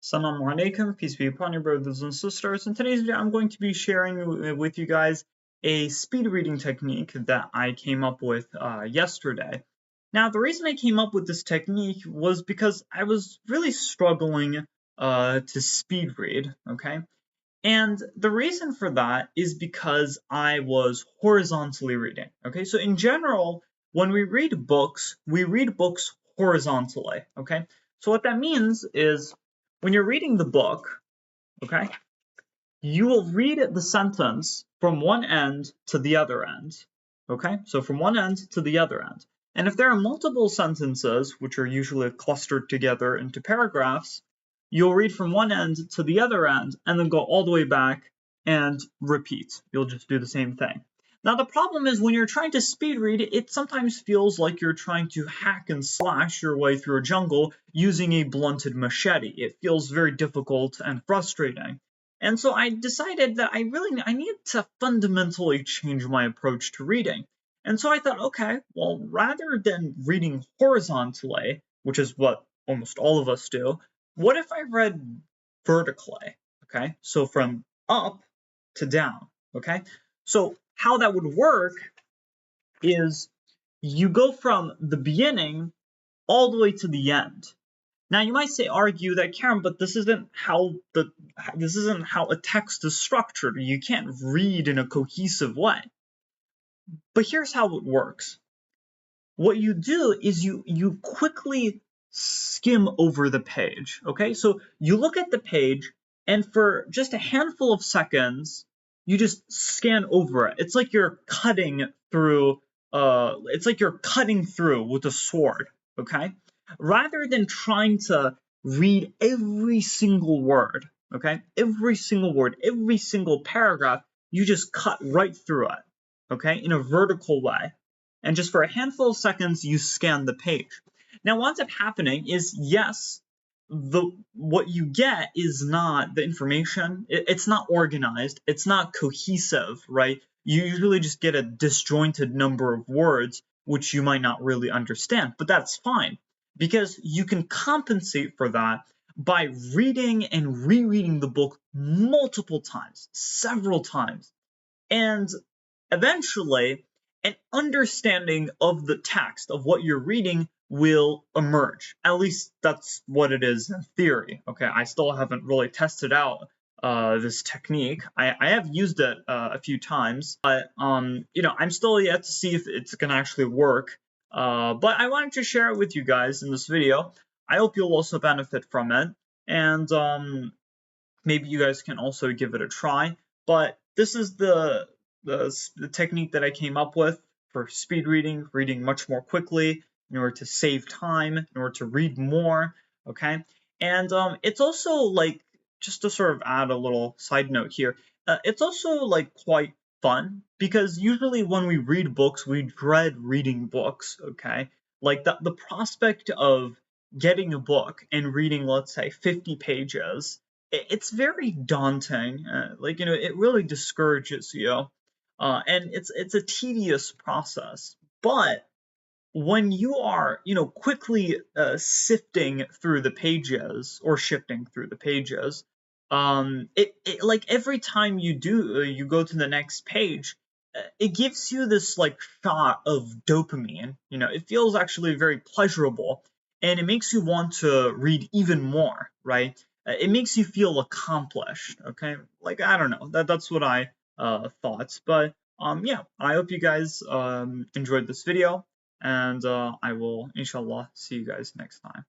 Assalamu alaikum, peace be upon your brothers and sisters. In today's video, I'm going to be sharing with you guys a speed reading technique that I came up with yesterday. Now, the reason I came up with this technique was because I was really struggling to speed read, okay? And the reason for that is because I was horizontally reading, okay? So in general, when we read books horizontally, okay? So what that means is when you're reading the book, okay, you will read the sentence from one end to the other end, okay? So from one end to the other end. And if there are multiple sentences, which are usually clustered together into paragraphs, you'll read from one end to the other end and then go all the way back and repeat. You'll just do the same thing. Now, the problem is when you're trying to speed read, it sometimes feels like you're trying to hack and slash your way through a jungle using a blunted machete. It feels very difficult and frustrating. And so I decided that I need to fundamentally change my approach to reading. And so I thought, okay, well, rather than reading horizontally, which is what almost all of us do, what if I read vertically? Okay, so from up to down. Okay, so how that would work is you go from the beginning all the way to the end. Now you might argue that, Karen, but this isn't how a text is structured. You can't read in a cohesive way. But here's how it works. What you do is you quickly skim over the page. Okay, so you look at the page, and for just a handful of seconds, you just scan over it. It's like you're cutting through. It's like you're cutting through with a sword. Okay, rather than trying to read every single word. Okay, every single word, every single paragraph, you just cut right through it. Okay, in a vertical way. And just for a handful of seconds, you scan the page. Now, what ends up happening is, yes, what you get is not the information. It's not organized. It's not cohesive, right? You usually just get a disjointed number of words, which you might not really understand. But that's fine, because you can compensate for that by reading and rereading the book multiple times, several times. And eventually, an understanding of the text, of what you're reading, will emerge. At least that's what it is in theory. Okay, I still haven't really tested out this technique. I have used it a few times, but I'm still yet to see if it's gonna actually work. But I wanted to share it with you guys in this video. I hope you'll also benefit from it, and maybe you guys can also give it a try. But this is the technique that I came up with for speed reading much more quickly in order to save time, in order to read more, okay? And it's also like, just to sort of add a little side note here, it's also like quite fun because usually when we read books, we dread reading books, okay? Like the prospect of getting a book and reading, let's say, 50 pages, it's very daunting. It really discourages you. And it's a tedious process. But when you are, quickly sifting through the pages or shifting through the pages, it like every time you go to the next page, it gives you this like shot of dopamine. It feels actually very pleasurable, and it makes you want to read even more, right? It makes you feel accomplished. Okay, like I don't know. That's what I thought. But yeah, I hope you guys enjoyed this video, and I will inshallah see you guys next time.